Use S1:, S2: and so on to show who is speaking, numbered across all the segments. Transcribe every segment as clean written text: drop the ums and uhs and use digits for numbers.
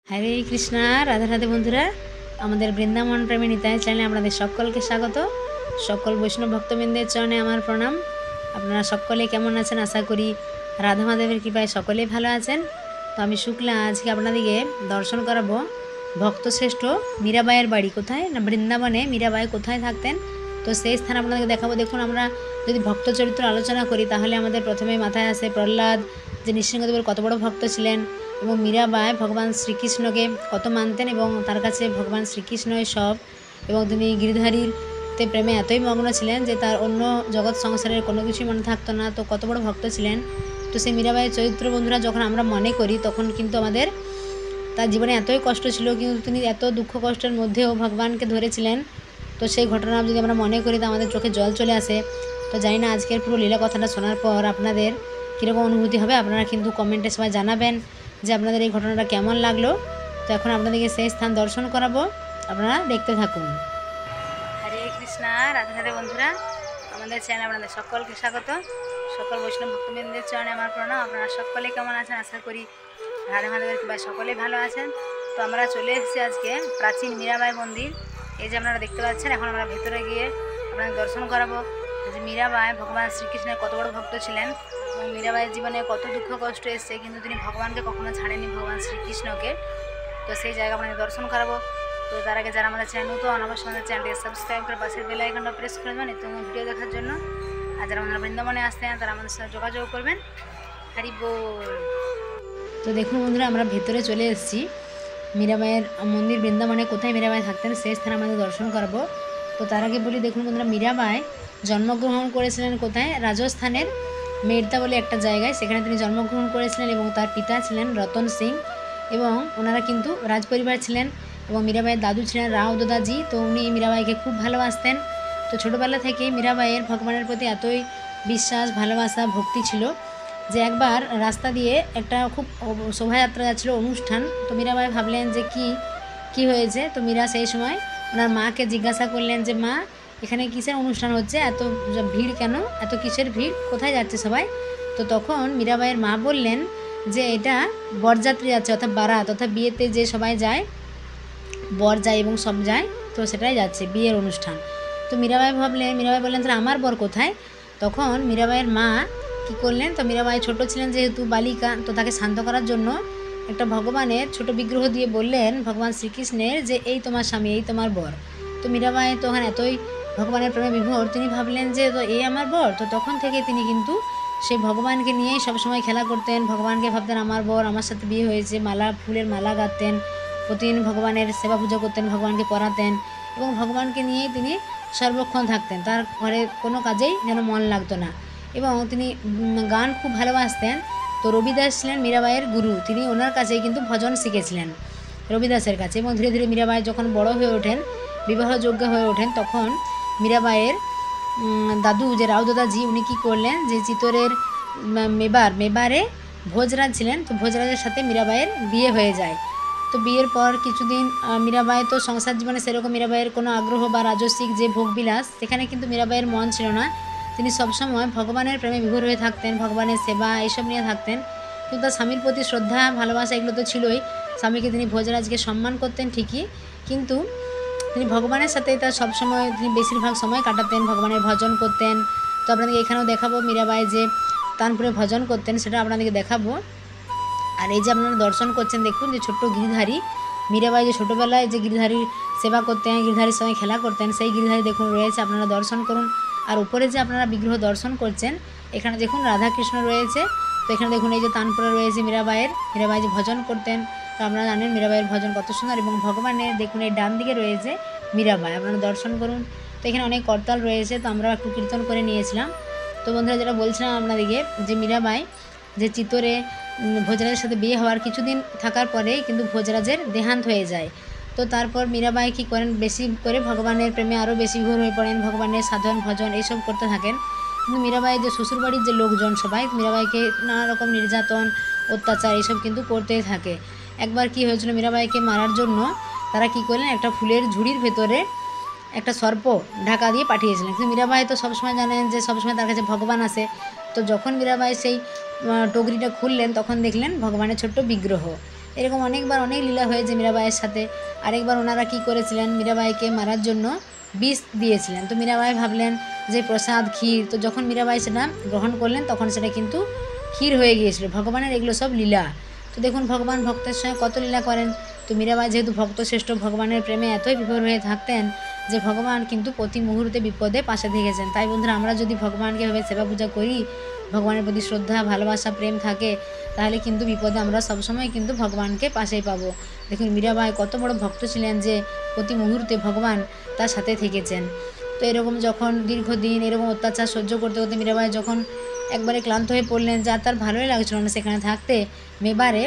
S1: হরে কৃষ্ণা, রাধা রাধে বন্ধুরা। আমাদের বৃন্দাবন প্রেমী নিতাই চ্যানেলে আপনাদের সকলকে স্বাগত। সকল বৈষ্ণব ভক্তবৃন্দের চরণে আমার প্রণাম। আপনারা সকলে কেমন আছেন? আশা করি রাধা মাধবের কৃপায় সকলেই ভালো আছেন। তো আমি শুক্লা আজকে আপনাদেরকে দর্শন করাবো ভক্তশ্রেষ্ঠ মীরাবাইয়ের বাড়ি। কোথায় না, বৃন্দাবনে মীরাবাই কোথায় থাকতেন, তো সেই স্থান আপনাদেরকে দেখাবো। দেখুন, আমরা যদি ভক্ত চরিত্র আলোচনা করি তাহলে আমাদের প্রথমেই মাথায় আসে প্রহ্লাদ, যে নৃসিংহদেবের কত বড় ভক্ত ছিলেন, এবং মীরাবাই ভগবান শ্রীকৃষ্ণকে কত মানতেন এবং তার কাছে ভগবান শ্রীকৃষ্ণই সব, এবং তিনি গিরিধারীতে প্রেমে এতই মগ্ন ছিলেন যে তার অন্য জগৎ সংসারের কোনো কিছুই মনে থাকতো না। তো কত বড় ভক্ত ছিলেন। তো সেই মীরাবাইয়ের চরিত্র বন্ধুরা যখন আমরা মনে করি তখন কিন্তু আমাদের তার জীবনে এতই কষ্ট ছিল, কিন্তু তিনি এত দুঃখ কষ্টের মধ্যেও ভগবানকে ধরেছিলেন। তো সেই ঘটনা যদি আমরা মনে করি তো আমাদের চোখে জল চলে আসে। তো জানি না আজকের পুরো লীলা কথাটা শোনার পর আপনাদের কীরকম অনুভূতি হবে। আপনারা কিন্তু কমেন্টে সবাই জানাবেন যে আপনাদের এই ঘটনাটা কেমন লাগলো। তো এখন আপনাদেরকে সেই স্থান দর্শন করাবো, আপনারা দেখতে থাকুন। হরে কৃষ্ণা, রাধে রাধে বন্ধুরা। আমাদের চ্যানেলে আপনাদের সকলকে স্বাগত। সকল বৈষ্ণব ভক্তবৃন্দের চরণে আমার প্রণাম। আপনারা সকলে কেমন আছেন? আশা করি রাধা মাধবের কৃপায় সকলেই ভালো আছেন। তো আমরা চলে এসেছি আজকে প্রাচীন মীরাবাই মন্দির। এই যে আপনারা দেখতে পাচ্ছেন, এখন আমরা ভেতরে গিয়ে আপনাদের দর্শন করাবো যে মীরাবাই ভগবান শ্রীকৃষ্ণের কত বড় ভক্ত ছিলেন এবং মীরাবাইয়ের জীবনে কত দুঃখ কষ্ট এসছে, কিন্তু তিনি ভগবানকে কখনো ছাড়েনি, ভগবান শ্রীকৃষ্ণকে। তো সেই জায়গা আপনাদের দর্শন করাবো। তো তার আগে যারা আমাদের চ্যানেল নতুন, অবশ্যই আমাদের চ্যানেলটি সাবস্ক্রাইব করে পাশের বেল আইকনটা প্রেস করে দেবেন নিত্য ভিডিও দেখার জন্য। আর যারা আমাদের বৃন্দাবনে আসতে তারা আমাদের সাথে যোগাযোগ করবেন। হরি বল। তো দেখুন বন্ধুরা, আমরা ভেতরে চলে এসেছি মীরাবাইয়ের মন্দির। বৃন্দাবনে কোথায় মীরাবাই থাকতেন সেই স্থানে আমাদের দর্শন করাবো। তো তার আগে বলি, দেখুন বন্ধুরা, মীরাবাই জন্মগ্রহণ করেছিলেন কোথায়? রাজস্থানের মেড়তা বলে একটা জায়গায়, সেখানে তিনি জন্মগ্রহণ করেছিলেন। এবং তার পিতা ছিলেন রতন সিং, এবং ওনারা কিন্তু রাজপরিবার ছিলেন। এবং মীরাবাইয়ের দাদু ছিলেন রাও দাদাজি। তো উনি মীরাবাইকে খুব ভালোবাসতেন। তো ছোটোবেলা থেকেই মীরাবাইয়ের ভগবানের প্রতি এতই বিশ্বাস, ভালোবাসা, ভক্তি ছিল যে একবার রাস্তা দিয়ে একটা খুব শোভাযাত্রা যাচ্ছিল, অনুষ্ঠান। তো মীরাবাই ভাবলেন যে কি হয়েছে। তো মীরা সেই সময় ওনার মাকে জিজ্ঞাসা করলেন যে মা, এখানে কিসের অনুষ্ঠান হচ্ছে, এত ভিড় কেন, এত কিসের ভিড়, কোথায় যাচ্ছে সবাই? তো তখন মীরাবাইয়ের মা বললেন যে এটা বরযাত্রী যাচ্ছে, অর্থাৎ বারাত, অর্থাৎ বিয়েতে যে সবাই যায়, বর যায় এবং সব যায়, তো সেটাই যাচ্ছে, বিয়ের অনুষ্ঠান। তো মীরাবাই বললেন তাহলে আমার বর কোথায়? তখন মীরাবাইয়ের মা কী করলেন, তো মীরাবাই ছোট ছিলেন যেহেতু, বালিকা, তো তাকে শান্ত করার জন্য একটা ভগবানের ছোট বিগ্রহ দিয়ে বললেন ভগবান শ্রীকৃষ্ণের যে এই তোমার স্বামী, এই তোমার বর। তো মীরাবাই তো ওখানে এতই ভগবানের প্রেমে বিভোর, তিনি ভাবলেন যে তো এই আমার বর। তো তখন থেকে তিনি কিন্তু সেই ভগবানকে নিয়েই সবসময় খেলা করতেন, ভগবানকে ভাবতেন আমার বর, আমার সাথে বিয়ে হয়েছে, ফুলের মালা গাঁথতেন, প্রতিদিন ভগবানের সেবা পুজো করতেন, ভগবানকে পড়াতেন, এবং ভগবানকে নিয়েই তিনি সর্বক্ষণ থাকতেন। তার ঘরে কোনো কাজেই যেন মন লাগতো না। এবং তিনি গান খুব ভালোবাসতেন। তো রবিদাস ছিলেন মীরাবাইয়ের গুরু, তিনি ওনার কাছেই কিন্তু ভজন শিখেছিলেন, রবিদাসের কাছে। এবং ধীরে ধীরে মীরাবাই যখন বড় হয়ে ওঠেন, বিবাহযোগ্য হয়ে ওঠেন, তখন মীরাবাইয়ের দাদু যে রাও দাদাজি, উনি কী করলেন যে চিতোরের মেবারে ভোজরাজ ছিলেন, তো ভোজরাজের সাথে মীরাবাইয়ের বিয়ে হয়ে যায়। তো বিয়ের পর কিছুদিন মীরাবাই তো সংসার জীবনে সেরকম মীরাবাইয়ের কোনো আগ্রহ বা রাজস্বিক যে ভোগবিলাস, সেখানে কিন্তু মীরাবাইয়ের মন ছিল না। তিনি সবসময় ভগবানের প্রেমে বিভোর হয়ে থাকতেন, ভগবানের সেবা এইসব নিয়ে থাকতেন। কিন্তু তার স্বামীর প্রতি শ্রদ্ধা, ভালোবাসা এগুলো তো ছিলই। স্বামীকে তিনি ভোজরাজকে সম্মান করতেন ঠিকই, কিন্তু তিনি ভগবানের সাথেই তার সবসময় তিনি বেশিরভাগ সময় কাটাতেন, ভগবানের ভজন করতেন। তো আপনাদেরকে এখানেও দেখাবো মীরাবাই যে তানপুরে ভজন করতেন, সেটা আপনাদেরকে দেখাবো। আর এই যে আপনারা দর্শন করছেন, দেখুন যে ছোট্ট গিরিধারী মীরাবাই যে ছোটোবেলায় যে গিরিধারীর সেবা করতেন, গিরিধারীর সঙ্গে খেলা করতেন, সেই গিরিধারী দেখুন রয়েছে, আপনারা দর্শন করুন। আর উপরে যে আপনারা বিগ্রহ দর্শন করছেন, এখানে দেখুন রাধাকৃষ্ণ রয়েছে। তো এখানে দেখুন এই যে তানপুরে রয়েছে মীরাবাই যে ভজন করতেন। তো আপনারা জানেন মীরাবাইয়ের ভজন কত সুন্দর, এবং ভগবানের দেখুন এই ডান দিকে রয়েছে মীরাবাই, আপনারা দর্শন করুন। তো এখানে অনেক করতাল রয়েছে, তো আমরা একটু কীর্তন করে নিয়েছিলাম। তো বন্ধুরা, যেটা বলছিলাম আপনাদেরকে যে মীরাবাই যে চিতোরে ভোজরাজের সাথে বিয়ে হওয়ার কিছুদিন থাকার পরেই কিন্তু ভোজরাজের দেহান্ত হয়ে যায়। তো তারপর মীরাবাই কী করেন, বেশি করে ভগবানের প্রেমে আরও বেশি ঘোর হয়ে পড়েন, ভগবানের সাধন ভজন এইসব করতে থাকেন। কিন্তু মীরাবাই যে শ্বশুরবাড়ির যে লোকজন সবাই মীরাবাইকে নানা রকম নির্যাতন, অত্যাচার এইসব কিন্তু করতেই থাকে। একবার কি হয়েছিল, মীরাবাইকে মারার জন্য তারা কী করলেন, একটা ফুলের ঝুড়ির ভেতরে একটা সর্প ঢাকা দিয়ে পাঠিয়েছিলেন। কিন্তু মীরাবাই তো সবসময় জানেন যে সবসময় তার কাছে ভগবান আসে। তো যখন মীরাবাই সেই টগরিটা খুললেন, তখন দেখলেন ভগবানের ছোট্ট বিগ্রহ। এরকম অনেকবার অনেক লীলা হয়েছে মীরাবাইয়ের সাথে। আরেকবার ওনারা কী করেছিলেন, মীরাবাইকে মারার জন্য বিষ দিয়েছিলেন। তো মীরাবাই ভাবলেন যে প্রসাদ ক্ষীর, তো যখন মীরাবাই সেটা গ্রহণ করলেন তখন সেটা কিন্তু ক্ষীর হয়ে গিয়েছিল। ভগবানের এগুলো সব লীলা। তো দেখুন ভগবান ভক্তের সঙ্গে কত লীলা করেন। তো মীরাবাই যেহেতু ভক্তশ্রেষ্ঠ, ভগবানের প্রেমে এতই বিভোর হয়ে থাকতেন যে ভগবান কিন্তু প্রতি মুহূর্তে বিপদে পাশে থেকেছেন। তাই বন্ধুরা, আমরা যদি ভগবানকে ভাবে সেবা পূজা করি, ভগবানের প্রতি শ্রদ্ধা, ভালোবাসা, প্রেম থাকে, তাহলে কিন্তু বিপদে আমরা সবসময় কিন্তু ভগবানকে পাশেই পাবো। দেখুন মীরাবাই কত বড় ভক্ত ছিলেন যে প্রতি মুহূর্তে ভগবান তার সাথে থেকেছেন। তো এরকম যখন দীর্ঘদিন এরকম অত্যাচার সহ্য করতে করতে মীরাবাই যখন একবারে ক্লান্ত হয়ে পড়লেন, যা তার ভালোই লাগছিল না সেখানে থাকতে মেবারে,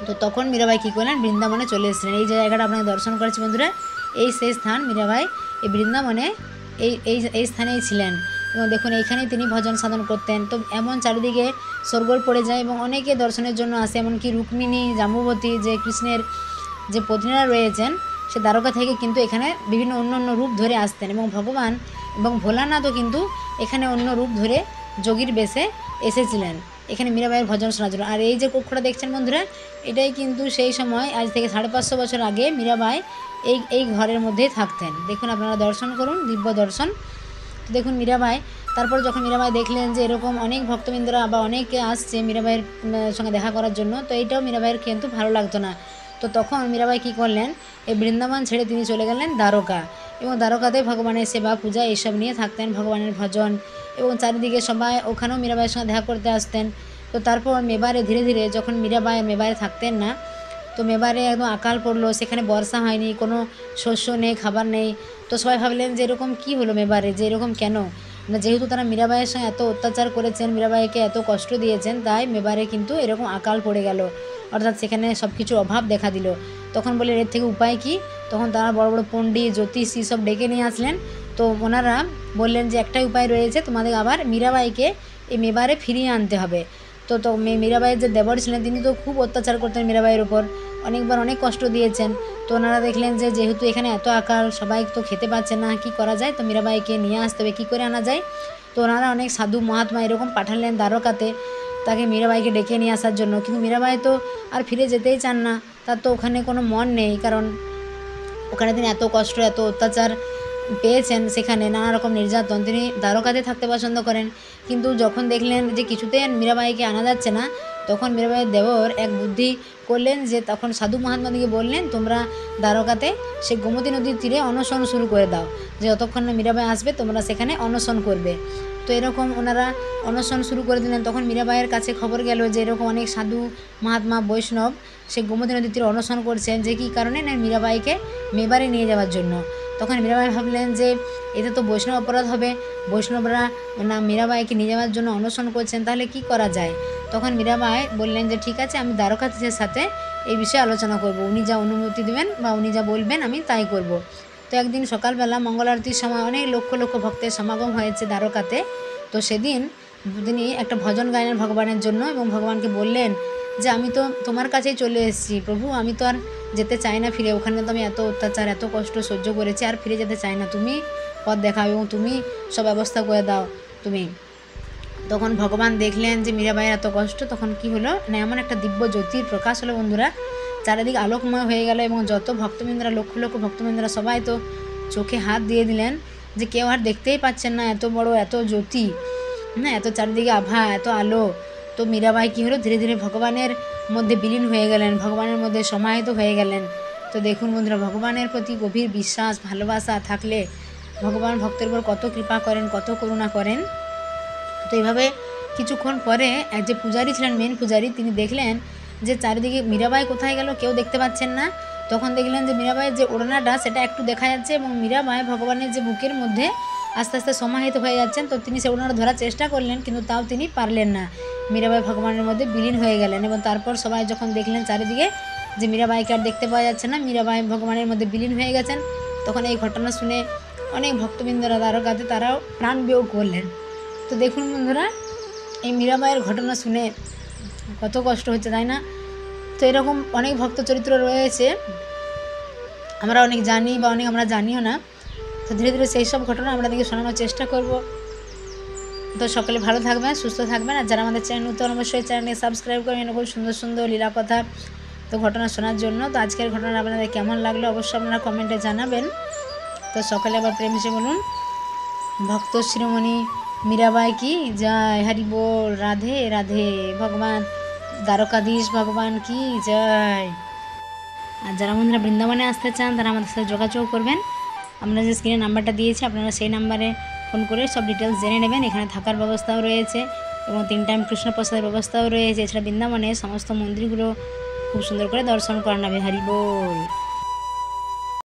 S1: তো তখন মীরাবাই কী করলেন, বৃন্দাবনে চলে এসেছিলেন। এই যে জায়গাটা আপনাকে দর্শন করেছি বন্ধুরা, এই সেই স্থান মীরাবাই এই বৃন্দাবনে এই স্থানেই ছিলেন। এবং দেখুন এইখানেই তিনি ভজন সাধন করতেন। তো এমন চারিদিকে শোরগোল পড়ে যায় এবং অনেকে দর্শনের জন্য আসে, এমনকি রুক্মিণী, জাম্বুবতী যে কৃষ্ণের যে পত্নীরা রয়েছেন, সে দ্বারকা থেকে কিন্তু এখানে বিভিন্ন অন্য অন্য রূপ ধরে আসতেন। এবং ভগবান এবং ভোলানাথও কিন্তু এখানে অন্য রূপ ধরে যোগীর বেশে এসেছিলেন এখানে মীরাবাইয়ের ভজন শোনার জন্য। আর এই যে কক্ষটা দেখছেন বন্ধুরা, এটাই কিন্তু সেই সময় আজ থেকে 550 বছর আগে মীরাবাই এই ঘরের মধ্যেই থাকতেন। দেখুন আপনারা দর্শন করুন, দিব্য দর্শন। তো দেখুন মীরাবাই, তারপর যখন মীরাবাই দেখলেন যে এরকম অনেক ভক্তবৃন্দরা বা অনেকে আসছে মীরাবাইয়ের সঙ্গে দেখা করার জন্য, তো এইটাও মীরাবাইয়ের কিন্তু ভালো লাগতো না। তো তখন মীরাবাই কী করলেন, এই বৃন্দাবন ছেড়ে তিনি চলে গেলেন দ্বারকা। এবং দ্বারকাতে ভগবানের সেবা পূজা এইসব নিয়ে থাকতেন, ভগবানের ভজন, এবং চারিদিকে সবাই ওখানেও মীরাবাইয়ের সঙ্গে দেখা করতে আসতেন। তো তারপর মেবারে ধীরে ধীরে যখন মীরাবাই মেবারে থাকতেন না, তো মেবারে একদম আকাল পড়লো, সেখানে বর্ষা হয়নি, কোনো শস্য নেই, খাবার নেই। তো সবাই ভাবলেন যে এরকম কী হলো মেবারে, যে এরকম কেন, না যেহেতু তারা মীরাবাইয়ের সঙ্গে এত অত্যাচার করেছেন, মীরাবাইকে এত কষ্ট দিয়েছেন, তাই মেবারে কিন্তু এরকম আকাল পড়ে গেল, অর্থাৎ সেখানে সব কিছুর অভাব দেখা দিল। তখন বলে এর থেকে উপায় কী, তখন তারা বড় বড় পণ্ডিত, জ্যোতিষী সব ডেকে নিয়ে আসলেন। তো ওনারা বললেন যে একটাই উপায় রয়েছে, তোমাদের আবার মীরাবাইকে এই মেবারে ফিরিয়ে আনতে হবে। তো মীরাবাইয়ের যে দেবর ছিলেন তিনি তো খুব অত্যাচার করতেন মীরাবাইয়ের উপর, অনেকবার অনেক কষ্ট দিয়েছেন। তো ওনারা দেখলেন যে যেহেতু এখানে এত আকাল, সবাই তো খেতে পাচ্ছে না, কি করা যায়, তো মীরাবাইকে নিয়ে আসতে হবে, কী করে আনা যায়। তো ওনারা অনেক সাধু মহাত্মা এরকম পাঠালেন দ্বারকাতে তাকে মীরাবাইকে ডেকে নিয়ে আসার জন্য। কিন্তু মীরাবাই তো আর ফিরে যেতেই চান না, তার তো ওখানে কোনো মন নেই, কারণ ওখানে তিনি এত কষ্ট, এত অত্যাচার পেয়েছেন, সেখানে নানা রকম নির্যাতন, তিনি দ্বারকাতে থাকতে পছন্দ করেন। কিন্তু যখন দেখলেন যে কিছুতেই মীরাবাইকে আনা যাচ্ছে না, তখন মীরাবাইয়ের দেবর এক বুদ্ধি করলেন, যে তখন সাধু মহাত্মাদিকে বললেন, তোমরা দ্বারকাতে সে গোমতী নদীর তীরে অনশন শুরু করে দাও, যে যতক্ষণ না মীরাবাই আসবে তোমরা সেখানে অনশন করবে। তো এরকম ওনারা অনশন শুরু করে দিলেন। তখন মীরাবাইয়ের কাছে খবর গেল যে এরকম অনেক সাধু মহাত্মা বৈষ্ণব সে গোমতী নদীর তীরে অনশন করছেন, যে কী কারণে, না মীরাবাইকে মেবারে নিয়ে যাওয়ার জন্য। তখন মীরাবাই ভাবলেন যে এতে তো বৈষ্ণব অপরাধ হবে, বৈষ্ণবরা না মীরাবাইকে নিয়ে যাওয়ার জন্য অনশন করছেন, তাহলে কি করা যায়। তখন মীরাবাই বললেন যে ঠিক আছে, আমি দ্বারকাধীশের সাথে এই বিষয়ে আলোচনা করব, উনি যা অনুমতি দেবেন বা উনি যা বলবেন আমি তাই করব। তো একদিন সকালবেলা মঙ্গল আরতির সময় অনেক লক্ষ লক্ষ ভক্তের সমাগম হয়েছে দ্বারকাতে। তো সেদিন তিনি একটা ভজন গাইলেন ভগবানের জন্য এবং ভগবানকে বললেন যে আমি তো তোমার কাছেই চলে এসেছি প্রভু, আমি তো আর যেতে চাই না ফিরে, ওখানে তো আমি এত অত্যাচার, এত কষ্ট সহ্য করেছি, আর ফিরে যেতে চাই না, তুমি পথ দেখাও এবং তুমি সব ব্যবস্থা করে দাও তুমি। তখন ভগবান দেখলেন যে মীরাবাইয়ের এত কষ্ট, তখন কি হলো না, এমন একটা দিব্য জ্যোতির প্রকাশ হলো বন্ধুরা, চারিদিকে আলোকময় হয়ে গেল এবং যত ভক্তবৃন্দরা, লক্ষ লক্ষ ভক্তবৃন্দরা সবাই তো চোখে হাত দিয়ে দিলেন, যে কেউ আর দেখতেই পাচ্ছেন না, এত বড় এত জ্যোতি, না এত চারিদিকে আভা, এত আলো। তো মীরাবাই কী হলো, ধীরে ধীরে ভগবানের মধ্যে বিলীন হয়ে গেলেন, ভগবানের মধ্যে সমাহিত হয়ে গেলেন। তো দেখুন বন্ধুরা, ভগবানের প্রতি গভীর বিশ্বাস, ভালোবাসা থাকলে ভগবান ভক্তের উপর কত কৃপা করেন, কত করুণা করেন। তো এইভাবে কিছুক্ষণ পরে এক যে পূজারী ছিলেন, মেন পূজারী, তিনি দেখলেন যে চারিদিকে মীরাবাই কোথায় গেল, কেউ দেখতে পাচ্ছেন না। তখন দেখলেন যে মীরাবাইয়ের যে ওড়নাটা সেটা একটু দেখা যাচ্ছে এবং মীরাবাই ভগবানের যে বুকের মধ্যে আস্তে আস্তে সমাহিত হয়ে যাচ্ছেন। তো তিনি সে ওড়নাটা ধরার চেষ্টা করলেন, কিন্তু তাও তিনি পারলেন না, মীরাবাই ভগবানের মধ্যে বিলীন হয়ে গেলেন। এবং তারপর সবাই যখন দেখলেন চারিদিকে যে মীরাবাইকে আর দেখতে পাওয়া যাচ্ছে না, মীরাবাই ভগবানের মধ্যে বিলীন হয়ে গেছেন, তখন এই ঘটনা শুনে অনেক ভক্তবৃন্দরা দ্বারকাতে তারাও প্রাণ বিয়োগ করলেন। তো দেখুন বন্ধুরা, এই মীরাবাইয়ের ঘটনা শুনে কত কষ্ট হচ্ছে, তাই না। তো এরকম অনেক ভক্ত চরিত্র রয়েছে, আমরা অনেক জানি বা অনেক আমরা জানিও না। তো ধীরে ধীরে সেই সব ঘটনা আপনাদেরকে শোনানোর চেষ্টা করব। তো সকলে ভালো থাকবেন, সুস্থ থাকবেন, আর যারা আমাদের চ্যানেল নতুন অবশ্যই চ্যানেলকে সাবস্ক্রাইব করবেন, এরকম সুন্দর সুন্দর লীলা কথা ঘটনা শোনার জন্য। তো আজকের ঘটনা আপনাদের কেমন লাগলো অবশ্যই আপনারা কমেন্টে জানাবেন। তো সকালে আবার প্রেম সে বলুন ভক্ত শিরোমণি মীরাবাই কি জয়, হরি বল, রাধে রাধে, ভগবান দ্বারকাধীশ ভগবান কি জয়। আর যারা বন্ধুরা বৃন্দাবনে আসতে চান তারা আমাদের সাথে যোগাযোগ করবেন। আমরা যে স্ক্রিনে নাম্বারটা দিয়েছি আপনারা সেই নাম্বারে ফোন করে সব ডিটেলস জেনে নেবেন। এখানে থাকার ব্যবস্থাও রয়েছে এবং 3 টাইম কৃষ্ণ প্রসাদের ব্যবস্থাও রয়েছে। এছাড়া বৃন্দাবনে সমস্ত মন্দিরগুলো খুব সুন্দর করে দর্শন করানো হবে। হরি বল।